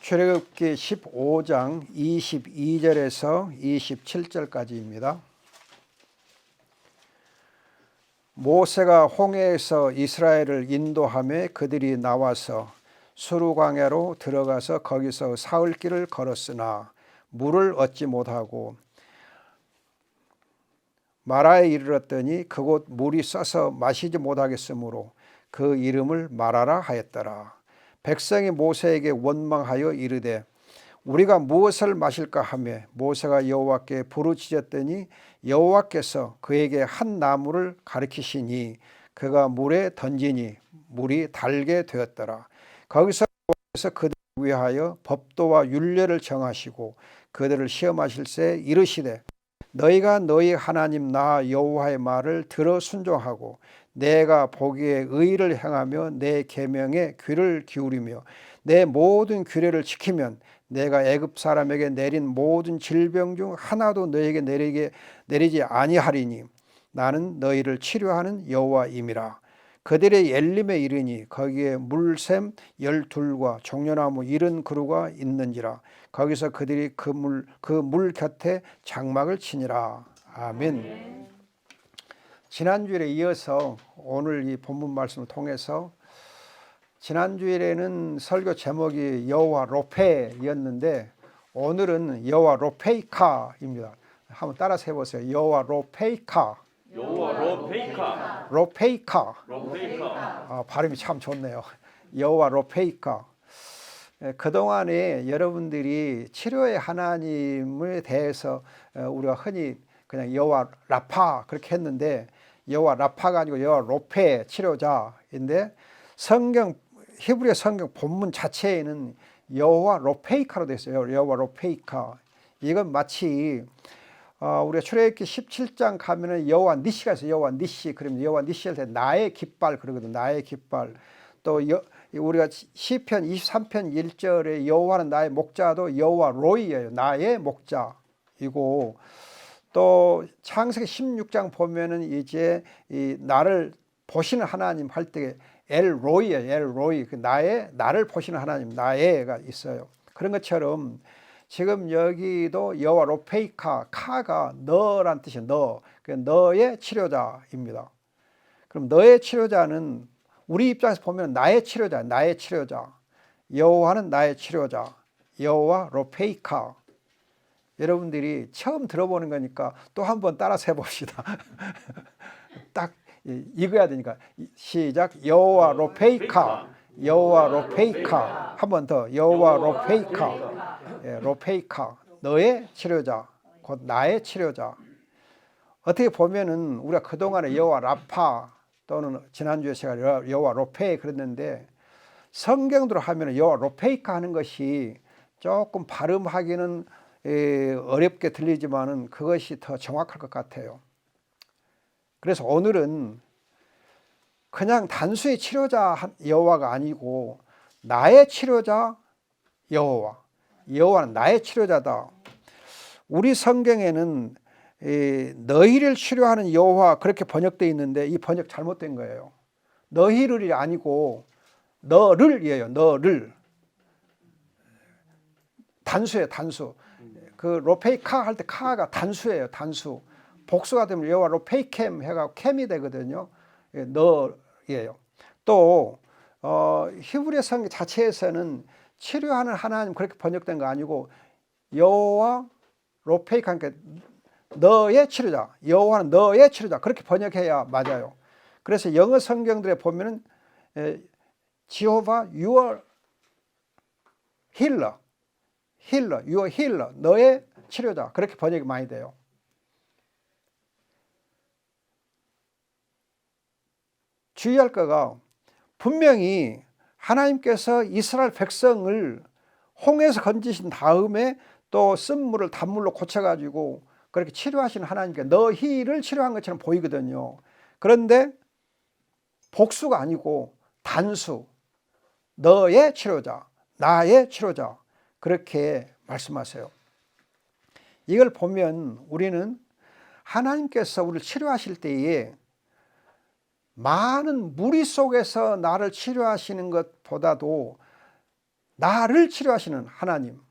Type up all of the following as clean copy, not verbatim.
출애굽기 15장 22절에서 27절까지입니다. 모세가 홍해에서 이스라엘을 인도하며 그들이 나와서 수르광야로 들어가서 거기서 사흘 길을 걸었으나 물을 얻지 못하고 마라에 이르렀더니 그곳 물이 써서 마시지 못하겠으므로 그 이름을 마라라 하였더라. 백성이 모세에게 원망하여 이르되 우리가 무엇을 마실까 하며 모세가 여호와께 부르짖었더니 여호와께서 그에게 한 나무를 가리키시니 그가 물에 던지니 물이 달게 되었더라. 거기서 그들을 위하여 법도와 율례를 정하시고 그들을 시험하실세 이르시되 너희가 너희 하나님 나 여호와의 말을 들어 순종하고 내가 보기에 의를 행하며 내 계명에 귀를 기울이며 내 모든 규례를 지키면 내가 애굽 사람에게 내린 모든 질병 중 하나도 너희에게 내리지 아니하리니 나는 너희를 치료하는 여호와임이라. 그들의 엘림에 이르니 거기에 물샘 12과 종려나무 70그루가 있는지라. 거기서 그들이 그 물 곁에 장막을 치니라. 아멘. 지난주일에 이어서 오늘 이 본문 말씀을 통해서 지난주일에는 설교 제목이 여호와 로페였는데 오늘은 여호와 로페이카입니다. 한번 따라서 해보세요. 여호와 로페이카. 여호와 로페이카. 로페이카. 로페이카. 발음이 참 좋네요. 여호와 로페이카. 그동안에 여러분들이 치료의 하나님에 대해서 우리가 흔히 그냥 여호와 라파 그렇게 했는데 여호와 라파가 아니고 여호와 로페 치료자인데 성경 히브리 성경 본문 자체에는 여호와 로페이카로 되어 있어요. 여호와 로페이카. 이건 마치 우리가 출애굽기 17장 가면은 여호와 니시가 있어요. 여호와 니시. 그러면 여호와 니시 할 때 나의 깃발 그러거든. 나의 깃발. 또 우리가 시편 23편 1절에 여호와는 나의 목자도 여호와 로이예요. 나의 목자이고 또 창세기 16장 보면은 이제 이 나를 보시는 하나님 할 때 엘로이예요. 엘로이. 그 나를 보시는 하나님 나의가 있어요. 그런 것처럼 지금 여기도 여호와 로페이카 카가 너란 뜻이에요. 너. 그 너의 치료자입니다. 그럼 너의 치료자는 우리 입장에서 보면 나의 치료자, 나의 치료자. 여호와는 나의 치료자. 여호와 로페이카. 여러분들이 처음 들어보는 거니까 또 한 번 따라서 해봅시다. 딱 읽어야 되니까 시작. 여호와 로페이카. 여호와 로페이카. 한 번 더. 여호와 로페이카. 로페이카. 너의 치료자. 곧 나의 치료자. 어떻게 보면은 우리가 그동안에 여호와 라파 또는 지난주에 제가 여호와 로페 그랬는데 성경대로 하면 여호와 로페이카 하는 것이 조금 발음하기는 어렵게 들리지만은 그것이 더 정확할 것 같아요. 그래서 오늘은 그냥 단순히 치료자 여호와가 아니고 나의 치료자 여호와. 여호와는 나의 치료자다. 우리 성경에는 너희를 치료하는 여호와 그렇게 번역되어 있는데 이 번역 잘못된 거예요. 너희를이 아니고 너를이에요. 너를. 단수예요. 단수. 그 로페이카 할 때 카가 단수예요. 단수. 복수가 되면 여호와 로페이캠 해가 캠이 되거든요. 너예요. 또 히브리 성경 자체에서는 치료하는 하나님 그렇게 번역된 거 아니고 여호와 로페이카 그러니까 너의 치료자. 여호와는 너의 치료자. 그렇게 번역해야 맞아요. 그래서 영어 성경들에 보면은 지호바 your healer. 힐러, your healer, 너의 치료자. 그렇게 번역이 많이 돼요. 주의할 거가 분명히 하나님께서 이스라엘 백성을 홍해에서 건지신 다음에 또 쓴 물을 단물로 고쳐가지고 그렇게 치료하시는 하나님께 너희를 치료한 것처럼 보이거든요. 그런데 복수가 아니고 단수, 너의 치료자, 나의 치료자. 그렇게 말씀하세요. 이걸 보면 우리는 하나님께서 우리를 치료하실 때에 많은 무리 속에서 나를 치료하시는 것보다도 나를 치료하시는 하나님.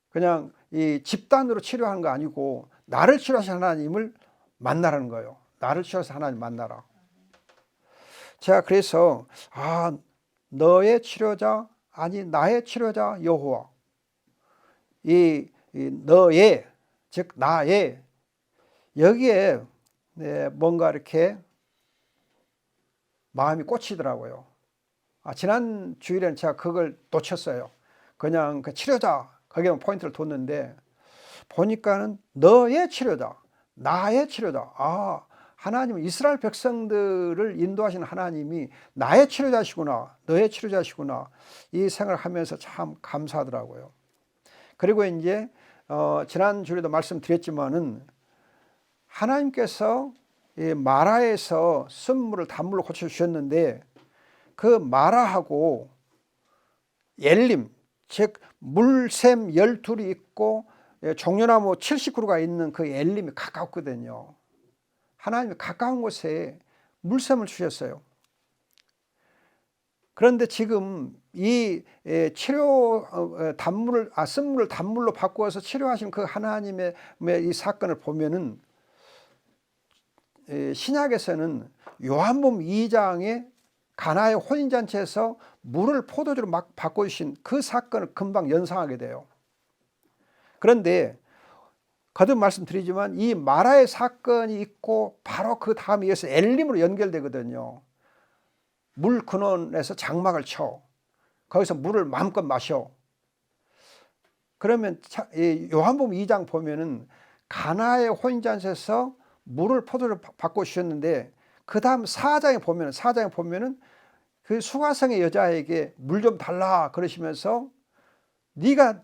그냥 이 집단으로 치료하는 거 아니고 나를 치료하시는 하나님을 만나라는 거예요. 나를 치료하시는 하나님 만나라. 제가 그래서 너의 치료자 아니 나의 치료자 여호와. 이 너의 즉 나의 여기에 뭔가 이렇게 마음이 꽂히더라고요. 지난 주일에는 제가 그걸 놓쳤어요. 그냥 그 치료자 거기에만 포인트를 뒀는데 보니까는 너의 치료자, 나의 치료자. 하나님은 이스라엘 백성들을 인도하시는 하나님이 나의 치료자시구나, 너의 치료자시구나 이 생각을 하면서 참 감사하더라고요. 그리고 이제 지난 주일에도 말씀드렸지만은 하나님께서 이 마라에서 쓴물을 단물로 고쳐주셨는데 그 마라하고 엘림 즉 물샘 12이 있고 종려나무 70그루가 있는 그 엘림이 가깝거든요. 하나님이 가까운 곳에 물샘을 주셨어요. 그런데 지금 이 치료 단물을 쓴물을 단물로 바꾸어서 치료하신 그 하나님의 이 사건을 보면은 신약에서는 요한복음 2장에 가나의 혼인잔치에서 물을 포도주로 막 바꿔주신 그 사건을 금방 연상하게 돼요. 그런데 거듭 말씀드리지만 이 마라의 사건이 있고 바로 그 다음에 이어서 엘림으로 연결되거든요. 물 근원에서 장막을 쳐 거기서 물을 마음껏 마셔. 그러면 요한복음 2장 보면은 가나의 혼인잔치에서 물을 포도주로 바꿔주셨는데 그 다음 4장에 보면은 그 수가성의 여자에게 물 좀 달라 그러시면서 네가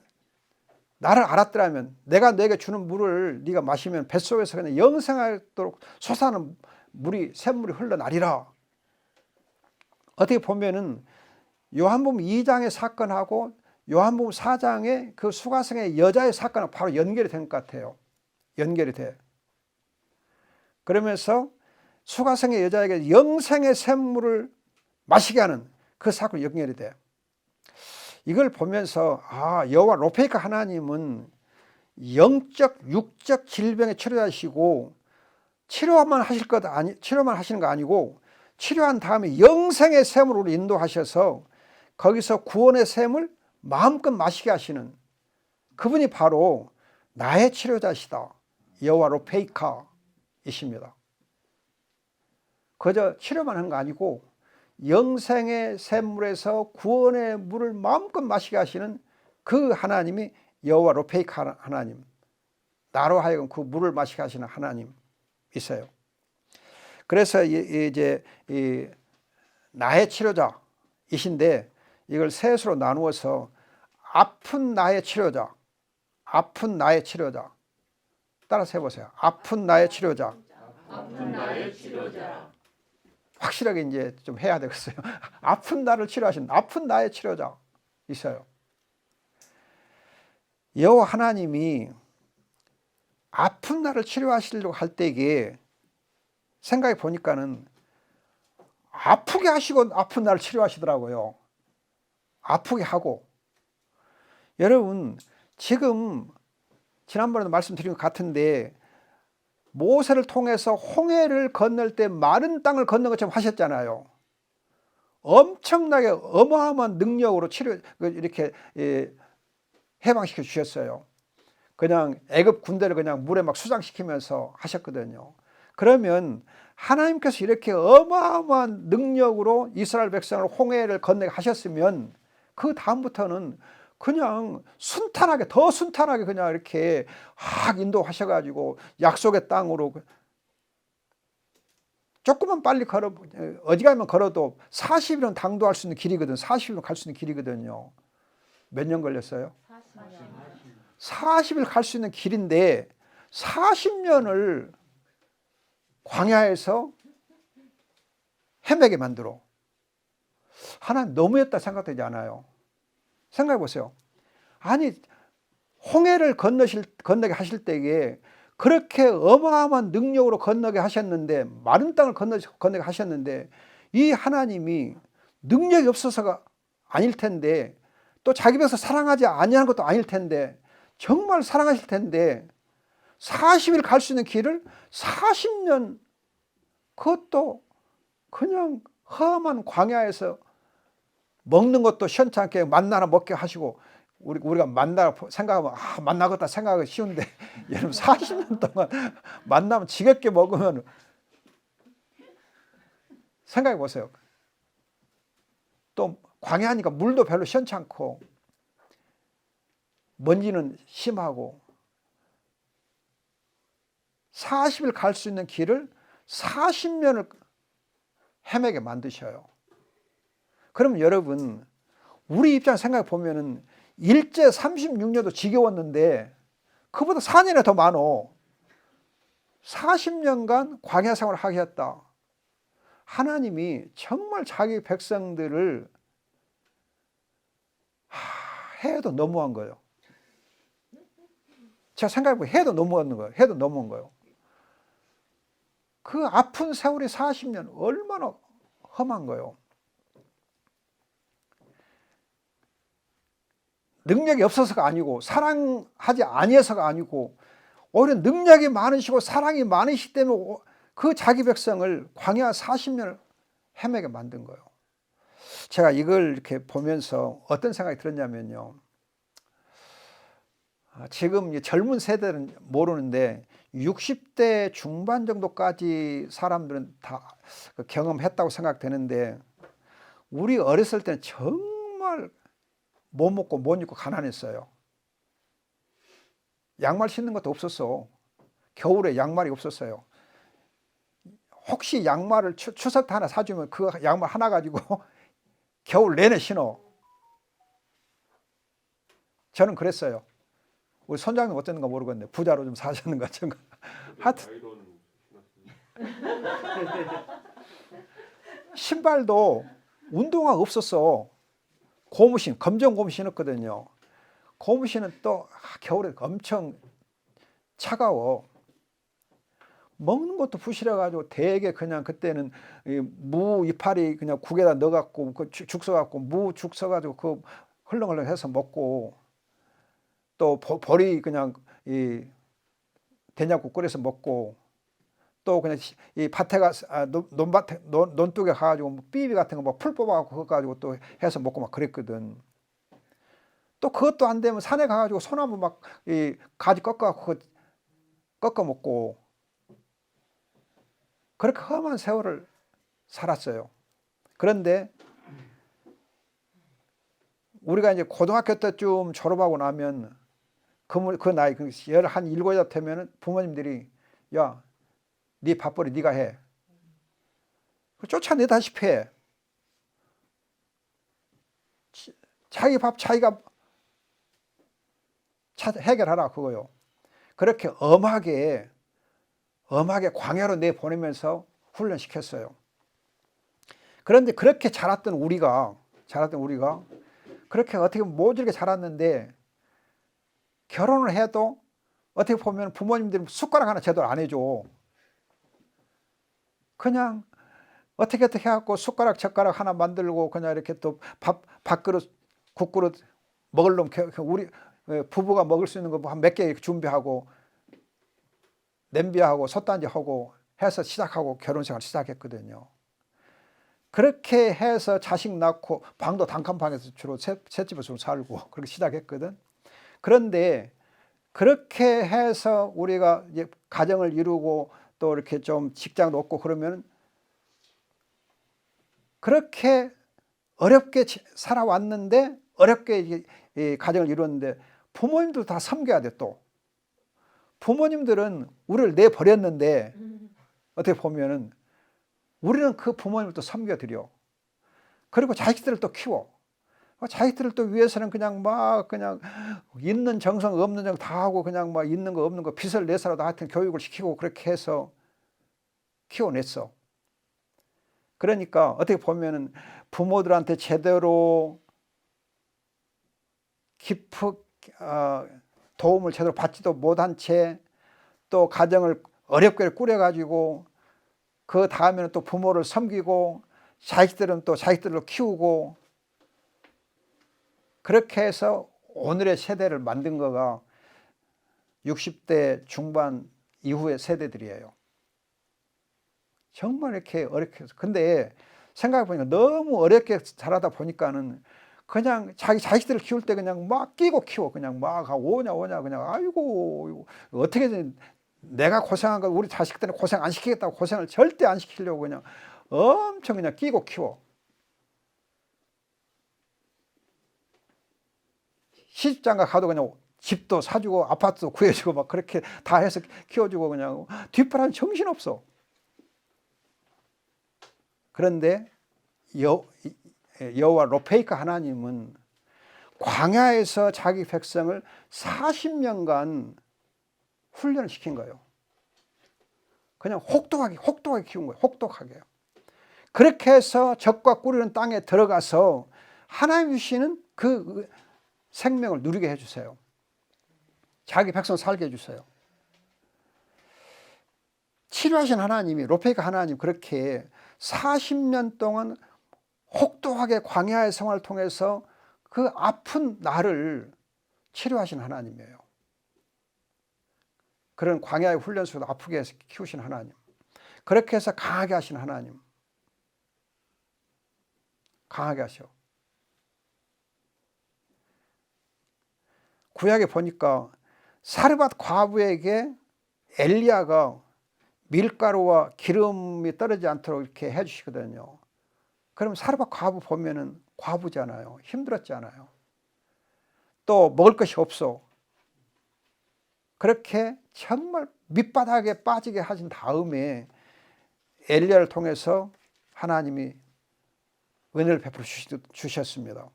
나를 알았더라면 내가 너에게 주는 물을 네가 마시면 뱃속에서 그냥 영생하도록 솟아나는 샘물이 흘러나리라. 어떻게 보면은 요한복음 2장의 사건하고 요한복음 4장의 그 수가성의 여자의 사건하고 바로 연결이 된 것 같아요. 연결이 돼. 그러면서 수가성의 여자에게 영생의 샘물을 마시게 하는 그 사건이 연결이 돼. 이걸 보면서 여호와 로페이카 하나님은 영적 육적 질병의 치료자시고 치료만 하시는 거 아니고 치료한 다음에 영생의 샘으로 인도하셔서 거기서 구원의 샘을 마음껏 마시게 하시는 그분이 바로 나의 치료자시다. 여호와 로페이카이십니다. 그저 치료만 한 거 아니고 영생의 샘물에서 구원의 물을 마음껏 마시게 하시는 그 하나님이 여호와 로페이카 하나님, 나로 하여금 그 물을 마시게 하시는 하나님 있어요. 그래서 이제 나의 치료자이신데 이걸 셋으로 나누어서 아픈 나의 치료자, 아픈 나의 치료자. 따라서 해보세요. 아픈 나의 치료자. 아픈 나의 치료자. 확실하게 이제 좀 해야 되겠어요. 아픈 나를 치료하신 아픈 나의 치료자 있어요. 여호와 하나님이 아픈 나를 치료하시려고 할 때에 생각해 보니까는 아프게 하시고 아픈 나를 치료하시더라고요. 아프게 하고. 여러분 지금 지난번에도 말씀드린 것 같은데 모세를 통해서 홍해를 건널 때 마른 땅을 건넌 것처럼 하셨잖아요. 엄청나게 어마어마한 능력으로 이렇게 해방시켜 주셨어요. 그냥 애굽 군대를 그냥 물에 막 수장시키면서 하셨거든요. 그러면 하나님께서 이렇게 어마어마한 능력으로 이스라엘 백성을 홍해를 건너게 하셨으면 그 다음부터는 그냥 순탄하게 더 순탄하게 그냥 이렇게 인도하셔가지고 약속의 땅으로 조금만 빨리 어지간하면 걸어도 40일은 당도할 수 있는 길이거든. 40일은 갈 수 있는 길이거든요. 몇 년 걸렸어요? 40일 갈 수 있는 길인데 40년을 광야에서 헤매게 만들어. 하나님 너무했다 생각되지 않아요? 생각해 보세요. 아니 홍해를 건너게 하실 때에 그렇게 어마어마한 능력으로 건너게 하셨는데 마른 땅을 건너게 하셨는데 이 하나님이 능력이 없어서가 아닐 텐데, 또 자기 백성 사랑하지 아니하는 것도 아닐 텐데, 정말 사랑하실 텐데 40일 갈 수 있는 길을 40년, 그것도 그냥 험한 광야에서 먹는 것도 시원찮게 만나나 먹게 하시고, 우리가 만나 생각하면 만나겠다 생각하기 쉬운데 여러분 40년 동안 만나면 지겹게 먹으면 생각해 보세요. 또 광야니까 물도 별로 시원찮고 먼지는 심하고 40일 갈 수 있는 길을 40년을 헤매게 만드셔요. 그러면 여러분, 우리 입장 생각해 보면은 일제 36년도 지겨웠는데 그보다 4년이 더 많어. 40년간 광야 생활을 하게 했다. 하나님이 정말 자기 백성들을 해도 너무한 거예요. 제가 생각해보면 해도 너무한 거예요. 해도 너무한 거예요. 그 아픈 세월이 40년 얼마나 험한 거예요. 능력이 없어서가 아니고 사랑하지 아니해서가 아니고 오히려 능력이 많으시고 사랑이 많으시기 때문에 그 자기 백성을 광야 40년을 헤매게 만든 거예요. 제가 이걸 이렇게 보면서 어떤 생각이 들었냐면요. 지금 젊은 세대는 모르는데 60대 중반 정도까지 사람들은 다 경험했다고 생각되는데, 우리 어렸을 때는 정말 못 먹고 못 입고 가난했어요. 양말 신는 것도 없었어. 겨울에 양말이 없었어요. 혹시 양말을 추석 때 하나 사주면 그 양말 하나 가지고 겨울 내내 신어. 저는 그랬어요. 우리 선장님 어땠는가 모르겠는데 부자로 좀 사셨는가 어쩐가. 하여튼 신발도 운동화가 없었어. 고무신, 검정 고무 신었거든요. 고무신은 또 겨울에 엄청 차가워. 먹는 것도 부실해가지고 되게 그냥 그때는 무 이파리 그냥 국에다 넣어갖고 죽 써갖고 무 죽 써가지고 그 흘렁흘렁 해서 먹고, 또 보리 그냥 이 된장국 끓여서 먹고, 또 그냥 이 밭에 가 논밭에 논둑에 가가지고 삐비 같은 거 막 풀 뽑아갖고 그거 가지고 또 해서 먹고 막 그랬거든. 또 그것도 안 되면 산에 가가지고 소나무 막 이 가지 꺾어갖고 꺾어 먹고, 그렇게 험한 세월을 살았어요. 그런데 우리가 이제 고등학교 때쯤 졸업하고 나면 그 나이 한 17, 8 되면은 부모님들이 야, 네 밥벌이 네가 해. 쫓아내다시피 해. 자기 밥 자기가 해결하라 그거요. 그렇게 엄하게 광야로 내보내면서 훈련시켰어요. 그런데 그렇게 자랐던 우리가 그렇게 어떻게 보면 모질게 자랐는데, 결혼을 해도 어떻게 보면 부모님들이 숟가락 하나 제대로 안 해줘. 그냥 어떻게 해갖고 숟가락 젓가락 하나 만들고 그냥 이렇게 또 밥그릇 국그릇 먹을 놈 우리 부부가 먹을 수 있는 거 한 몇 개 준비하고 냄비하고 솥단지하고 해서 시작하고 결혼생활 시작했거든요. 그렇게 해서 자식 낳고 방도 단칸방에서 주로 셋집에서 살고 그렇게 시작했거든. 그런데 그렇게 해서 우리가 이제 가정을 이루고 또 이렇게 좀 직장도 얻고 그러면 그렇게 어렵게 살아왔는데, 어렵게 이 가정을 이루었는데 부모님도 다 섬겨야 돼. 또 부모님들은 우리를 내버렸는데 어떻게 보면은 우리는 그 부모님을 또 섬겨드려. 그리고 자식들을 또 키워. 자식들을 또 위해서는 그냥 있는 정성 없는 정성 다 하고 그냥 막 있는 거 없는 거 빚을 내서라도 하여튼 교육을 시키고 그렇게 해서 키워냈어. 그러니까 어떻게 보면은 부모들한테 제대로 도움을 제대로 받지도 못한 채 또 가정을 어렵게 꾸려가지고 그 다음에는 또 부모를 섬기고 자식들은 또 자식들로 키우고, 그렇게 해서 오늘의 세대를 만든 거가 60대 중반 이후의 세대들이에요. 정말 이렇게 어렵게 해서. 근데 생각해보니까 너무 어렵게 자라다 보니까는 그냥 자기 자식들을 키울 때 그냥 막 끼고 키워. 그냥 막 오냐 그냥 아이고 어떻게든 내가 고생한 거 우리 자식들은 고생 안 시키겠다고 고생을 절대 안 시키려고 그냥 엄청 그냥 끼고 키워. 시집장가 가도 그냥 집도 사주고 아파트도 구해주고 막 그렇게 다 해서 키워주고 그냥 뒷바람 정신없어. 그런데 여호와 로페이카 하나님은 광야에서 자기 백성을 40년간 훈련을 시킨 거예요. 그냥 혹독하게 키운 거예요. 혹독하게요. 그렇게 해서 적과 꿀이는 땅에 들어가서 하나님 주시는 그 생명을 누리게 해주세요. 자기 백성 살게 해주세요. 치료하신 하나님이 로페이카 하나님 그렇게 40년 동안 혹독하게 광야의 생활을 통해서 그 아픈 나를 치료하신 하나님이에요. 그런 광야의 훈련 속에서 아프게 해서 키우신 하나님. 그렇게 해서 강하게 하신 하나님. 강하게 하셔. 구약에 보니까 사르밧 과부에게 엘리야가 밀가루와 기름이 떨어지지 않도록 이렇게 해주시거든요. 그럼 사르밧 과부 보면은 과부잖아요. 힘들었잖아요. 또 먹을 것이 없어. 그렇게 정말 밑바닥에 빠지게 하신 다음에 엘리야를 통해서 하나님이 은혜를 베풀어 주셨습니다.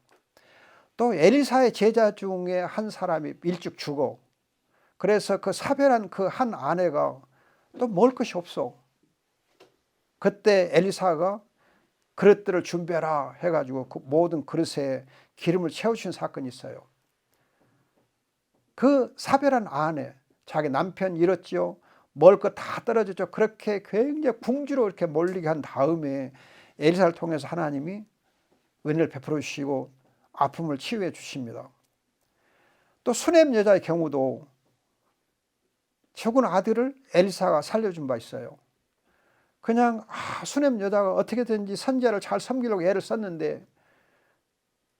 또 엘리사의 제자 중에 한 사람이 일찍 죽어. 그래서 그 사별한 그 한 아내가 또 먹을 것이 없어. 그때 엘리사가 그릇들을 준비해라 해가지고 그 모든 그릇에 기름을 채우신 사건이 있어요. 그 사별한 아내, 자기 남편 잃었지요. 먹을 것 다 떨어졌죠. 그렇게 굉장히 궁지로 이렇게 몰리게 한 다음에 엘리사를 통해서 하나님이 은혜를 베풀어 주시고 아픔을 치유해 주십니다. 또 수넴 여자의 경우도 죽은 아들을 엘리사가 살려준 바 있어요. 그냥 수넴 여자가 어떻게든지 선지자를 잘 섬기려고 애를 썼는데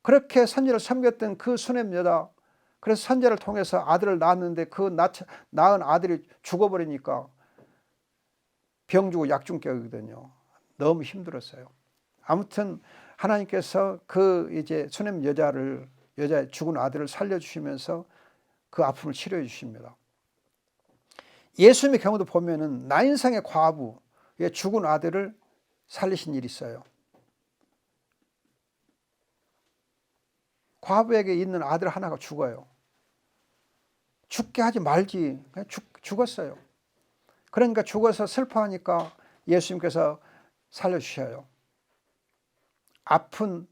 그렇게 선지자를 섬겼던 그 수넴 여자, 그래서 선지자를 통해서 아들을 낳았는데 그 낳은 아들이 죽어버리니까 병 주고 약 준 격이거든요. 너무 힘들었어요. 아무튼 하나님께서 그 이제 수넴 여자의 죽은 아들을 살려주시면서 그 아픔을 치료해 주십니다. 예수님의 경우도 보면은 나인성의 과부의 죽은 아들을 살리신 일이 있어요. 과부에게 있는 아들 하나가 죽어요. 죽게 하지 말지. 그냥 죽었어요. 그러니까 죽어서 슬퍼하니까 예수님께서 살려주셔요. 아픈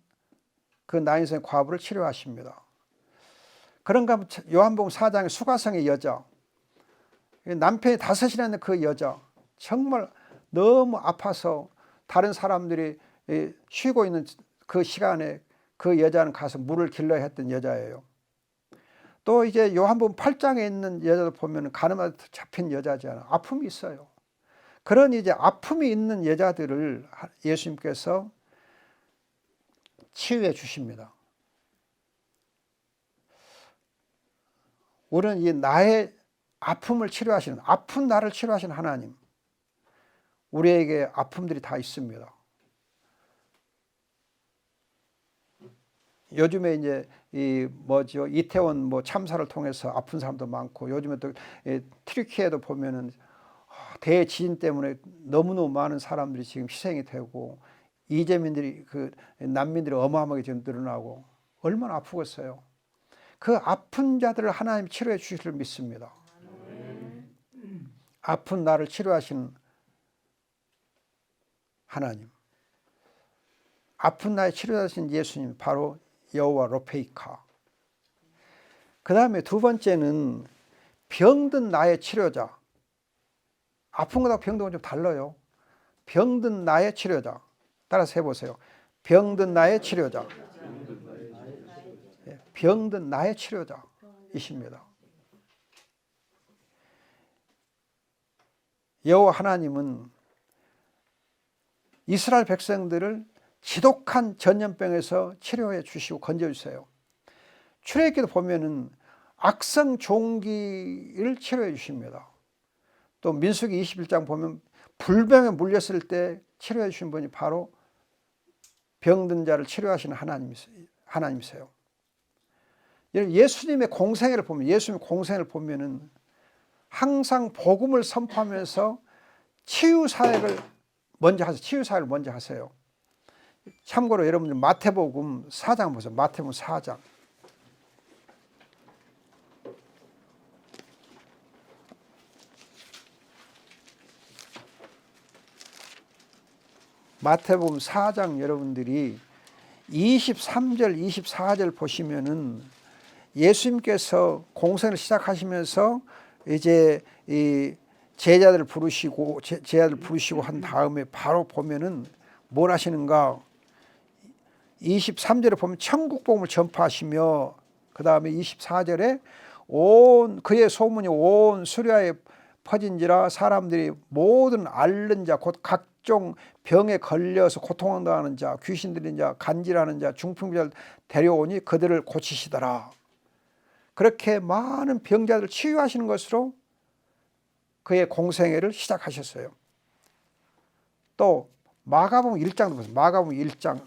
그 나인성의 과부를 치료하십니다. 그런가 하면 요한복음 4장의 수가성의 여자, 남편이 5이나 있는 그 여자, 정말 너무 아파서 다른 사람들이 쉬고 있는 그 시간에 그 여자는 가서 물을 길러야 했던 여자예요. 또 이제 요한복음 8장에 있는 여자도 보면 가늠하다 잡힌 여자잖아요. 아픔이 있어요. 그런 이제 아픔이 있는 여자들을 예수님께서 치유해 주십니다. 우리는 이 나의 아픔을 치료하시는, 아픈 나를 치료하시는 하나님, 우리에게 아픔들이 다 있습니다. 요즘에 이제 이태원 참사를 통해서 아픈 사람도 많고, 요즘에 또 튀르키예도 보면은 대지진 때문에 너무너무 많은 사람들이 지금 희생이 되고, 이재민들이 난민들이 어마어마하게 지금 늘어나고 얼마나 아프겠어요. 그 아픈 자들을 하나님 치료해 주실 줄 믿습니다. 아픈 나를 치료하신 하나님, 아픈 나를 치료하신 예수님, 바로 여호와 로페이카. 그 다음에 두 번째는 병든 나의 치료자. 아픈 거하고 병든 건 좀 달라요. 병든 나의 치료자. 따라서 해보세요. 병든 나의 치료자. 병든 나의 치료자이십니다. 여호와 하나님은 이스라엘 백성들을 지독한 전염병에서 치료해 주시고 건져 주세요. 출애굽기도 보면은 악성 종기를 치료해 주십니다. 또 민수기 21장 보면 불병에 물렸을 때 치료해 주신 분이 바로 병든 자를 치료하시는 하나님이세요. 예수님의 공생애를 보면은 항상 복음을 선포하면서 치유 사역을 먼저 하세요. 참고로 여러분들 마태복음 4장 보세요. 마태복음 4장. 마태복음 4장 여러분들이 23절, 24절 보시면은 예수님께서 공생을 시작하시면서 이제 이 제자들을 부르시고 한 다음에 바로 보면은 뭘 하시는가? 23절에 보면 천국 복음을 전파하시며 그 다음에 24절에 그의 소문이 온 수리아에 퍼진지라 사람들이 모든 앓는 자 곧 각종 병에 걸려서 고통당하는 자 귀신 들린 자 간질하는 자 중풍자를 데려오니 그들을 고치시더라. 그렇게 많은 병자들을 치유하시는 것으로 그의 공생애를 시작하셨어요. 또 마가복음 1장도 보세요. 마가복음 1장.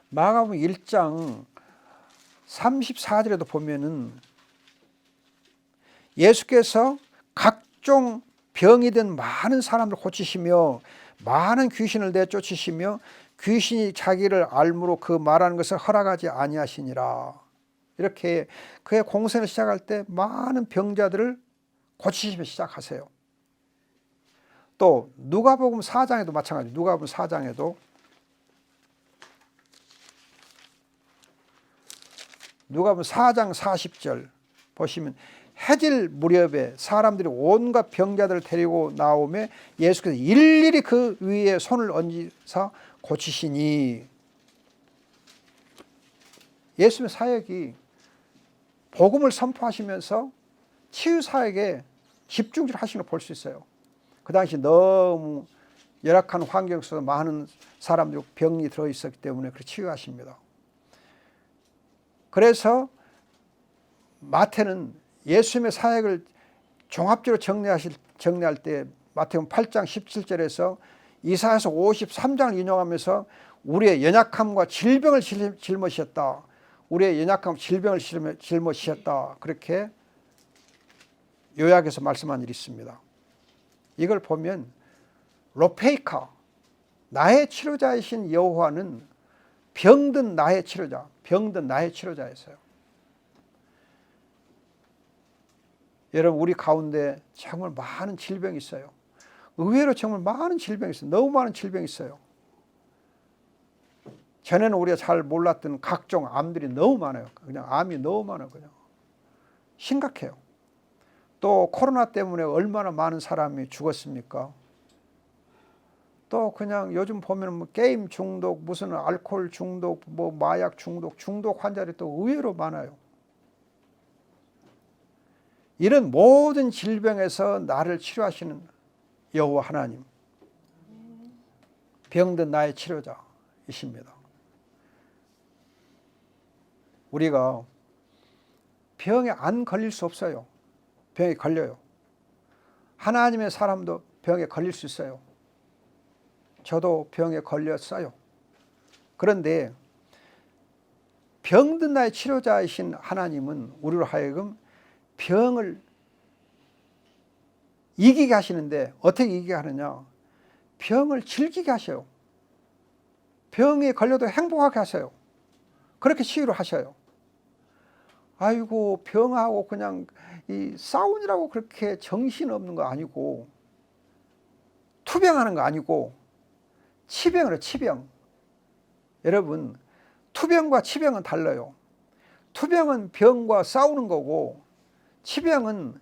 마가복음 1장 34절에도 보면은 예수께서 각종 병이 든 많은 사람을 고치시며 많은 귀신을 내쫓으시며 귀신이 자기를 알므로 그 말하는 것을 허락하지 아니하시니라. 이렇게 그의 공생을 시작할 때 많은 병자들을 고치시며 시작하세요. 또 누가복음 4장에도 마찬가지예요. 누가복음 4장에도 누가복음 4장 40절 보시면 해질 무렵에 사람들이 온갖 병자들을 데리고 나오매 예수께서 일일이 그 위에 손을 얹으사 고치시니. 예수님의 사역이 복음을 선포하시면서 치유 사역에 집중적으로 하시는 걸 볼 수 있어요. 그 당시 너무 열악한 환경 속에서 많은 사람들이 병이 들어있었기 때문에 그렇게 치유하십니다. 그래서 마태는 예수님의 사역을 종합적으로 정리할 때 마태복음 8장 17절에서 이사야서 53장을 인용하면서 우리의 연약함과 질병을 짊어지셨다. 우리의 연약함과 질병을 짊어지셨다. 그렇게 요약해서 말씀한 일이 있습니다. 이걸 보면 로페이카, 나의 치료자이신 여호와는 병든 나의 치료자였어요. 여러분 우리 가운데 정말 많은 질병이 있어요. 의외로 정말 많은 질병이 있어요. 너무 많은 질병이 있어요. 전에는 우리가 잘 몰랐던 각종 암들이 너무 많아요. 그냥 암이 너무 많아요. 그냥 심각해요. 또 코로나 때문에 얼마나 많은 사람이 죽었습니까? 또 그냥 요즘 보면 뭐 게임 중독, 무슨 알코올 중독, 뭐 마약 중독 환자들이 또 의외로 많아요. 이런 모든 질병에서 나를 치료하시는 여호와 하나님, 병든 나의 치료자이십니다. 우리가 병에 안 걸릴 수 없어요. 병에 걸려요. 하나님의 사람도 병에 걸릴 수 있어요. 저도 병에 걸렸어요. 그런데 병든 나의 치료자이신 하나님은 우리로 하여금 병을 이기게 하시는데 어떻게 이기게 하느냐? 병을 즐기게 하셔요. 병에 걸려도 행복하게 하셔요. 그렇게 치유를 하셔요. 아이고 병하고 그냥 싸우느라고 그렇게 정신없는 거 아니고 투병하는 거 아니고 치병을 해요. 치병. 여러분 투병과 치병은 달라요. 투병은 병과 싸우는 거고 치병은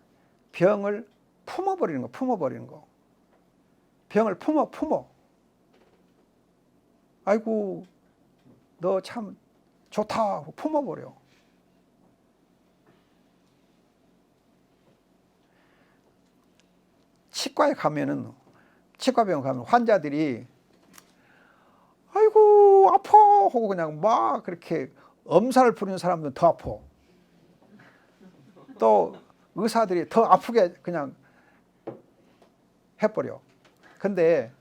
병을 품어버리는 거, 품어버리는 거. 병을 품어. 아이고, 너 참 좋다 하고 품어버려. 치과에 가면은, 치과병원 가면 환자들이 아이고, 아파 하고 그냥 막 그렇게 엄살을 부리는 사람들은 더 아파. 또 의사들이 더 아프게 그냥 해버려. 근데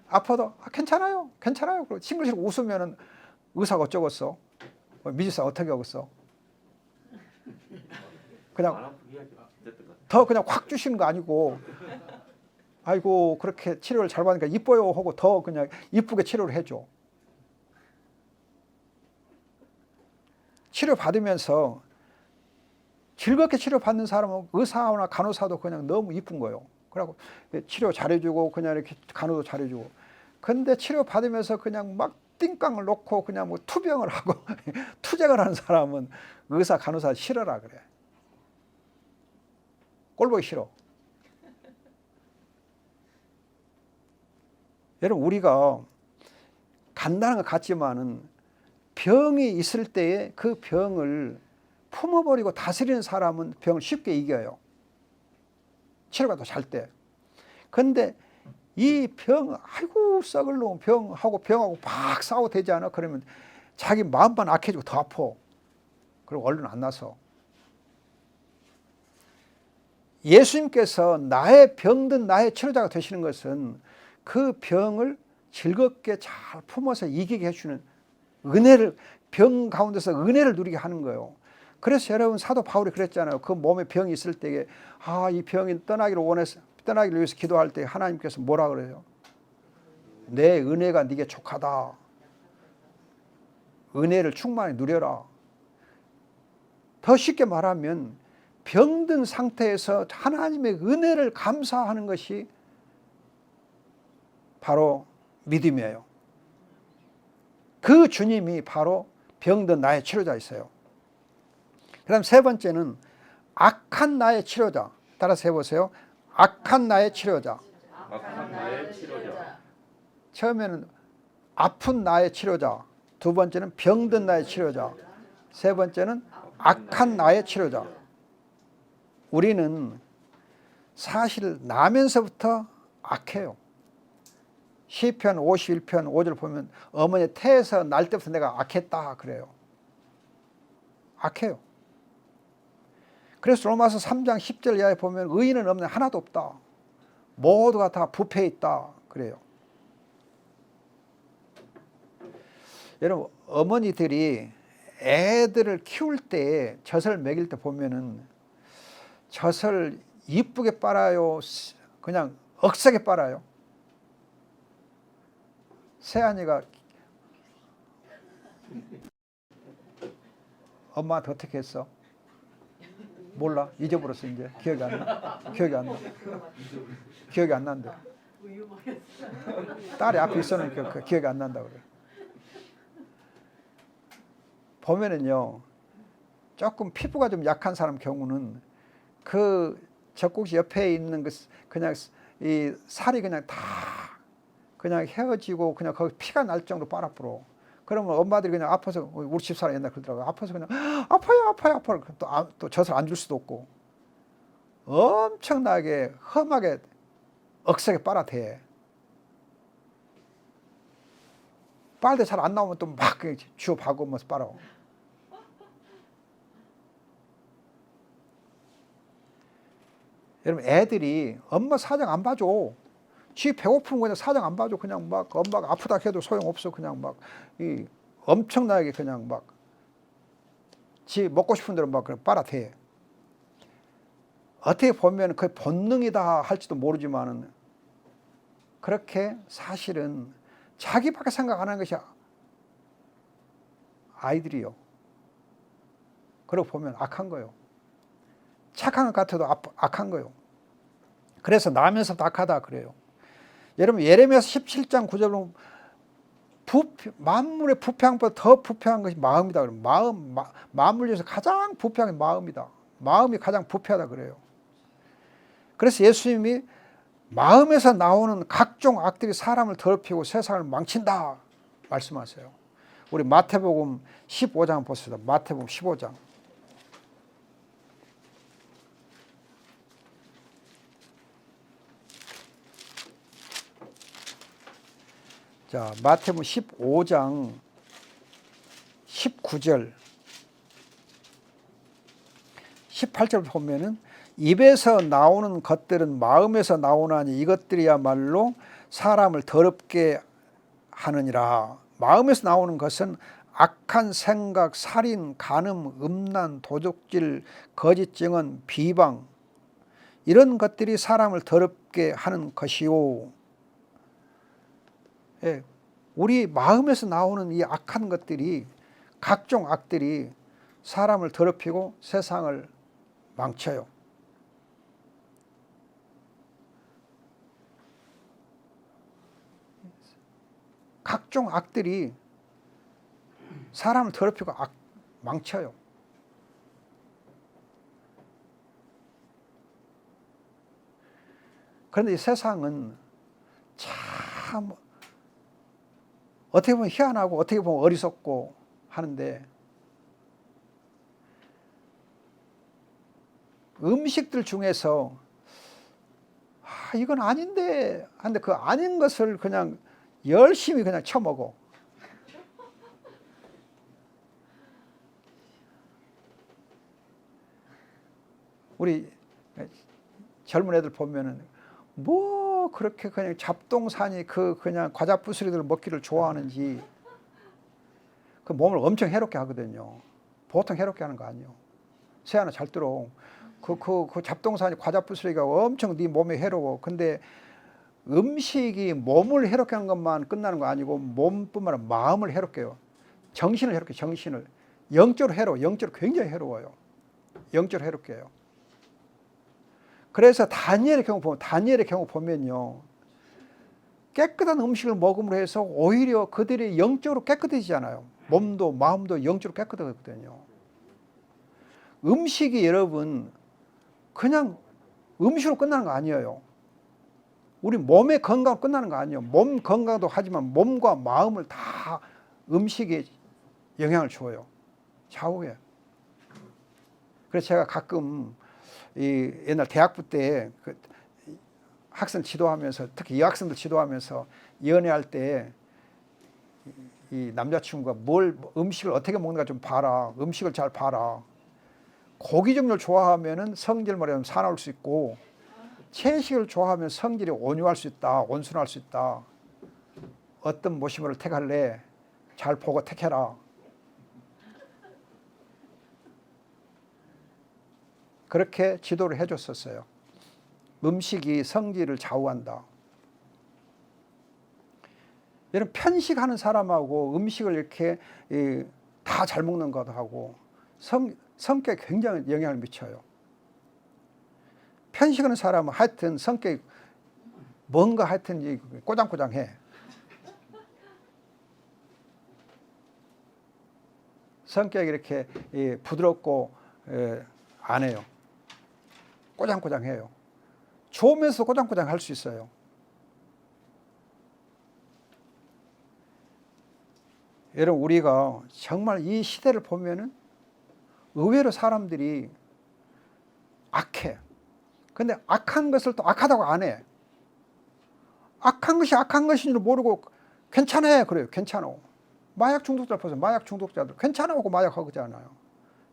아파도 괜찮아요. 그리고 싱글싱글 웃으면은 의사가 어쩌겠어? 미주사 어떻게 하겠어? 그냥 더 그냥 확 주시는 거 아니고, 아이고 그렇게 치료를 잘 받으니까 이뻐요 하고 더 그냥 이쁘게 치료를 해줘. 치료 받으면서 즐겁게 치료 받는 사람은 의사나 간호사도 그냥 너무 이쁜 거예요. 그래갖고 치료 잘해주고 그냥 이렇게 간호도 잘해주고. 근데 치료 받으면서 그냥 막 띵깡을 놓고 그냥 뭐 투병을 하고 투쟁을 하는 사람은 의사 간호사 싫어라 그래. 꼴보기 싫어. 여러분 우리가 간단한 것 같지만은 병이 있을 때에 그 병을 품어버리고 다스리는 사람은 병을 쉽게 이겨요. 치료가 더 잘 때. 근데 이 병, 아이고 썩을 놈 병하고 막 싸워 되지 않아? 그러면 자기 마음만 악해지고 더 아파. 그리고 얼른 안 나서. 예수님께서 나의 병든 나의 치료자가 되시는 것은 그 병을 즐겁게 잘 품어서 이기게 해주는 은혜를, 병 가운데서 은혜를 누리게 하는 거예요. 그래서 여러분 사도 바울이 그랬잖아요. 그 몸에 병이 있을 때에 이 병이 떠나기를 위해서 기도할 때 하나님께서 뭐라 그래요? 내 은혜가 네게 족하다. 은혜를 충만히 누려라. 더 쉽게 말하면 병든 상태에서 하나님의 은혜를 감사하는 것이 바로 믿음이에요. 그 주님이 바로 병든 나의 치료자였어요. 그 다음 세 번째는 악한 나의 치료자. 따라서 해보세요. 악한 나의 치료자. 악한 나의 치료자. 처음에는 아픈 나의 치료자. 두 번째는 병든 나의 치료자. 세 번째는 악한 나의 치료자. 우리는 사실 나면서부터 악해요. 시편 51편 5절 보면 어머니 태에서 날 때부터 내가 악했다 그래요. 악해요. 그래서 로마서 3장 10절 이하에 보면 의인은 없는 하나도 없다. 모두가 다 부패해 있다 그래요. 여러분 어머니들이 애들을 키울 때 젖을 먹일 때 보면은 젖을 이쁘게 빨아요? 그냥 억세게 빨아요? 세안이가 엄마한테 어떻게 했어? 몰라. 잊어버렸어 이제. 기억이 안 나. 기억이 안 난대. 딸이 앞에 있었으니까 기억이 안 난다 그래. 보면은요. 조금 피부가 좀 약한 사람 경우는 그 젖꼭지 옆에 있는 그냥 이 살이 그냥 다 그냥 헤어지고 그냥 거기 피가 날 정도로 빨아불어. 그러면 엄마들이 그냥 아파서, 우리 집사람 옛날 그러더라고요. 아파서 그냥 아파요. 또 젖을 안 줄 수도 없고 엄청나게 험하게 억세게 빨아대. 빨대 잘 안 나오면 또 막 주워 박으면서 빨아. 여러분 애들이 엄마 사정 안 봐줘. 지 배고프면 그냥 사정 안 봐줘. 그냥 막 엄마가 아프다 해도 소용없어. 그냥 막 이 엄청나게 그냥 막 지 먹고 싶은 대로 막 빨아대. 어떻게 보면 그게 본능이다 할지도 모르지만은 그렇게 사실은 자기밖에 생각 안 하는 것이 아이들이요. 그러고 보면 악한 거예요. 착한 것 같아도 악한 거예요. 그래서 나면서도 악하다 그래요. 여러분 예레미야서 17장 9절 보면 만물의 부패함보다 더 부패한 것이 마음이다. 만물 중에서 가장 부패한 게 마음이다. 마음이 가장 부패하다 그래요. 그래서 예수님이 마음에서 나오는 각종 악들이 사람을 더럽히고 세상을 망친다 말씀하세요. 우리 마태복음 15장 보시다. 마태복음 15장. 자, 마태복음 15장 19절 18절 보면은 입에서 나오는 것들은 마음에서 나오나니 이것들이야말로 사람을 더럽게 하느니라. 마음에서 나오는 것은 악한 생각, 살인, 간음, 음란, 도둑질, 거짓 증언, 비방 이런 것들이 사람을 더럽게 하는 것이요. 예, 우리 마음에서 나오는 이 악한 것들이 각종 악들이 사람을 더럽히고 세상을 망쳐요. 각종 악들이 사람을 더럽히고 망쳐요. 그런데 이 세상은 참 어떻게 보면 희한하고 어떻게 보면 어리석고 하는데 음식들 중에서 이건 아닌데 하는데 그 아닌 것을 그냥 열심히 그냥 쳐먹어. 우리 젊은 애들 보면은 뭐 그렇게 그냥 잡동사니 그냥 과자 부스러기들 먹기를 좋아하는지 그 몸을 엄청 해롭게 하거든요. 보통 해롭게 하는 거 아니에요. 세안아 잘 들어. 그 잡동사니 과자 부스러기가 엄청 네 몸에 해로워. 근데 음식이 몸을 해롭게 하는 것만 끝나는 거 아니고 몸뿐만 아니라 마음을 해롭게 해요. 정신을 해롭게 해요. 정신을. 영적으로 해로워. 영적으로 굉장히 해로워요. 영적으로 해롭게 해요. 그래서 다니엘의 경우 보면요. 깨끗한 음식을 먹음으로 해서 오히려 그들이 영적으로 깨끗해지잖아요. 몸도 마음도 영적으로 깨끗하거든요. 음식이 여러분 그냥 음식으로 끝나는 거 아니에요. 우리 몸의 건강 끝나는 거 아니에요. 몸 건강도 하지만 몸과 마음을 다 음식에 영향을 줘요. 좌우에. 그래서 제가 가끔 이 옛날 대학부 때 그 학생 지도하면서 특히 여학생들 지도하면서 연애할 때 이 남자친구가 음식을 어떻게 먹는가 좀 봐라. 음식을 잘 봐라. 고기 종류를 좋아하면은 성질 말하면 사나울 수 있고 채식을 좋아하면 성질이 온유할 수 있다. 온순할 수 있다. 어떤 모시모를 택할래? 잘 보고 택해라. 그렇게 지도를 해줬었어요. 음식이 성질을 좌우한다. 여러분 편식하는 사람하고 음식을 이렇게 다 잘 먹는 것하고 성격에 굉장히 영향을 미쳐요. 편식하는 사람은 하여튼 성격이 뭔가 하여튼 꼬장꼬장해. 성격이 이렇게 부드럽고 안 해요. 꼬장꼬장해요. 좋으면서 꼬장꼬장 할 수 있어요. 여러분 우리가 정말 이 시대를 보면은 의외로 사람들이 악해. 근데 악한 것을 또 악하다고 안 해. 악한 것이 악한 것인 줄 모르고 괜찮아 그래요. 괜찮아. 마약 중독자 보세요. 마약 중독자들 괜찮아하고 마약 하잖아요.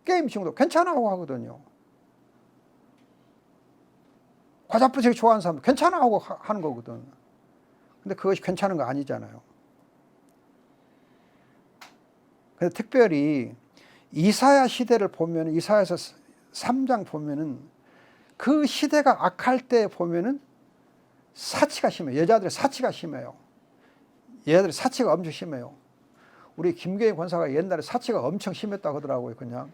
게임 중독 괜찮아하고 하거든요. 과자 부스러기 좋아하는 사람 괜찮아하고 하는 거거든. 근데 그것이 괜찮은 거 아니잖아요. 근데 특별히 이사야 시대를 보면 이사야서 3장 보면은 그 시대가 악할 때 보면은 사치가 심해요. 여자들의 사치가 심해요. 여자들의 사치가 엄청 심해요. 우리 김계인 권사가 옛날에 사치가 엄청 심했다고 하더라고요. 그냥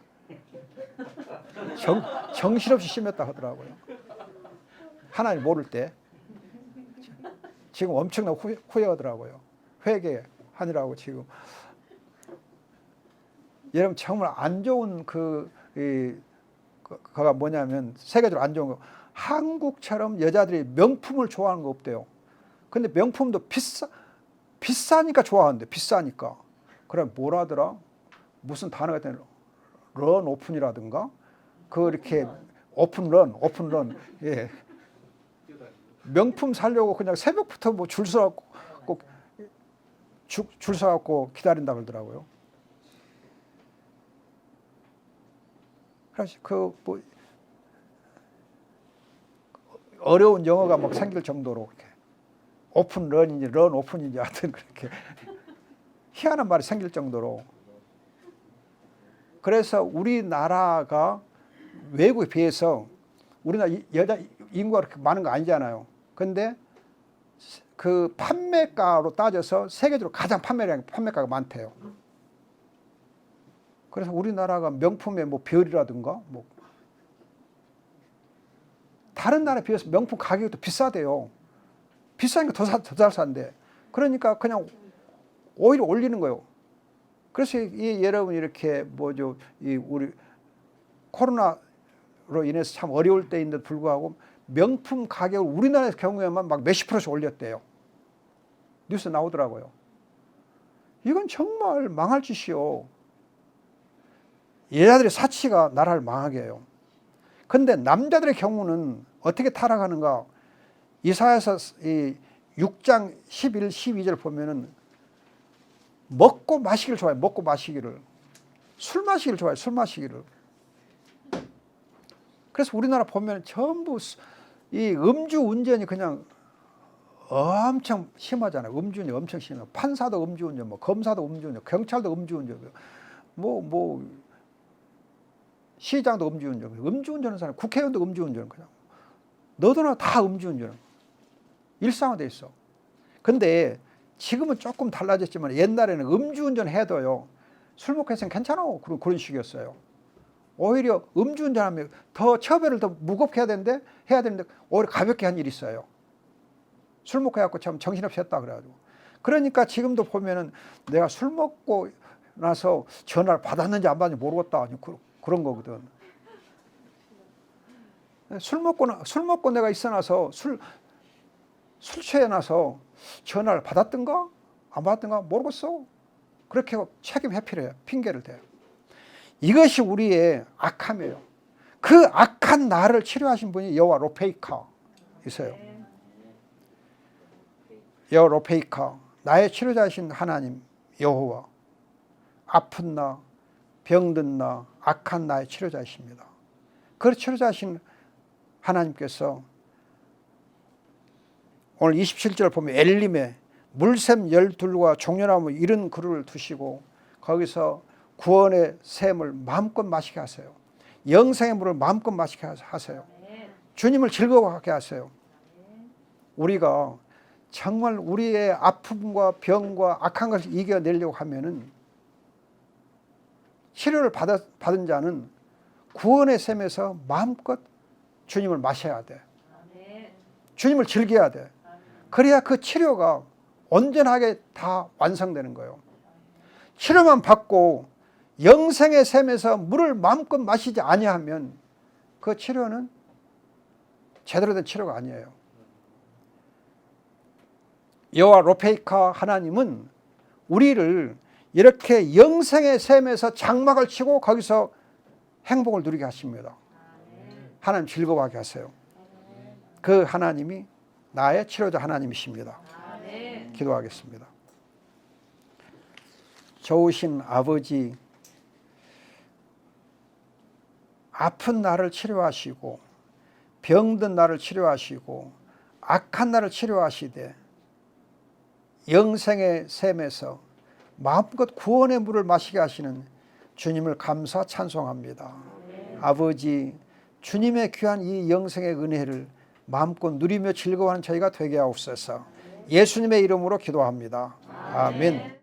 정신없이 심했다고 하더라고요. 하나님 모를 때. 지금 엄청나게 후회하더라고요. 회개하느라고 지금. 여러분 정말 안 좋은 그가 뭐냐면 세계적으로 안 좋은 거 한국처럼 여자들이 명품을 좋아하는 거 없대요. 근데 명품도 비싸니까 좋아하는데, 비싸니까. 그럼 뭐라더라? 무슨 단어가 있더라? 런 오픈이라든가? 그 이렇게 오픈런. 예. 명품 사려고 그냥 새벽부터 뭐 줄 서갖고 줄 서갖고 기다린다 그러더라고요. 그래서 그 뭐 어려운 영어가 막 생길 정도로 이렇게 오픈런인지 런 오픈인지 하여튼 그렇게 희한한 말이 생길 정도로. 그래서 우리나라가 외국에 비해서 우리나라 여자 인구가 그렇게 많은 거 아니잖아요. 근데 그 판매가로 따져서 세계적으로 가장 판매가가 많대요. 그래서 우리나라가 명품의 뭐 별이라든가 뭐 다른 나라에 비해서 명품 가격이 또 비싸대요. 비싸니까 더 잘 산대. 그러니까 그냥 오히려 올리는 거예요. 그래서 여러분 이렇게 뭐죠, 우리 코로나로 인해서 참 어려울 때인데도 불구하고 명품 가격을 우리나라의 경우에만 막 몇십 %씩 올렸대요. 뉴스 나오더라고요. 이건 정말 망할 짓이요. 여자들의 사치가 나라를 망하게 해요. 근데 남자들의 경우는 어떻게 타락하는가? 이사야서 6장 11, 12절 보면은 먹고 마시기를 좋아해요. 먹고 마시기를. 술 마시기를 좋아해요. 술 마시기를. 그래서 우리나라 보면 전부 이 음주 운전이 그냥 엄청 심하잖아요. 음주운전 엄청 심해요. 판사도 음주운전, 뭐 검사도 음주운전, 경찰도 음주운전, 뭐 시장도 음주운전, 음주운전하는 사람, 국회의원도 음주운전, 그냥 너도나 다 음주운전, 일상화돼 있어. 근데 지금은 조금 달라졌지만 옛날에는 음주운전 해도요, 술 먹고 했으면 괜찮아, 그런 식이었어요. 오히려 음주운전하면 더 처벌을 더 무겁게 해야 되는데 오히려 가볍게 한 일이 있어요. 술 먹고 해갖고 참 정신없이 했다 그래가지고. 그러니까 지금도 보면은 내가 술 먹고 나서 전화를 받았는지 안 받았는지 모르겠다, 그런 거거든. 술 먹고 내가 있어나서 술 취해나서 전화를 받았던가 안 받았던가 모르겠어. 그렇게 책임 회피를 해요. 핑계를 대요. 이것이 우리의 악함이에요. 그 악한 나를 치료하신 분이 여호와 로페이카 있어요. 여호와 로페이카, 나의 치료자이신 하나님 여호와, 아픈 나, 병든 나, 악한 나의 치료자이십니다. 그 치료자이신 하나님께서 오늘 27절 보면 엘림에 물샘 12과 종려나무 이른 그루를 두시고 거기서 구원의 샘을 마음껏 마시게 하세요. 영생의 물을 마음껏 마시게 하세요. 주님을 즐거워하게 하세요. 우리가 정말 우리의 아픔과 병과 악한 것을 이겨내려고 하면은 치료를 받은 자는 구원의 샘에서 마음껏 주님을 마셔야 돼. 주님을 즐겨야 돼. 그래야 그 치료가 온전하게 다 완성되는 거예요. 치료만 받고 영생의 샘에서 물을 마음껏 마시지 아니하면 그 치료는 제대로 된 치료가 아니에요. 여호와 로페이카 하나님은 우리를 이렇게 영생의 샘에서 장막을 치고 거기서 행복을 누리게 하십니다. 하나님 즐거워하게 하세요. 그 하나님이 나의 치료자 하나님이십니다. 기도하겠습니다. 좋으신 아버지, 아픈 나를 치료하시고 병든 나를 치료하시고 악한 나를 치료하시되 영생의 샘에서 마음껏 구원의 물을 마시게 하시는 주님을 감사 찬송합니다. 아버지, 주님의 귀한 이 영생의 은혜를 마음껏 누리며 즐거워하는 저희가 되게 하옵소서. 예수님의 이름으로 기도합니다. 아멘.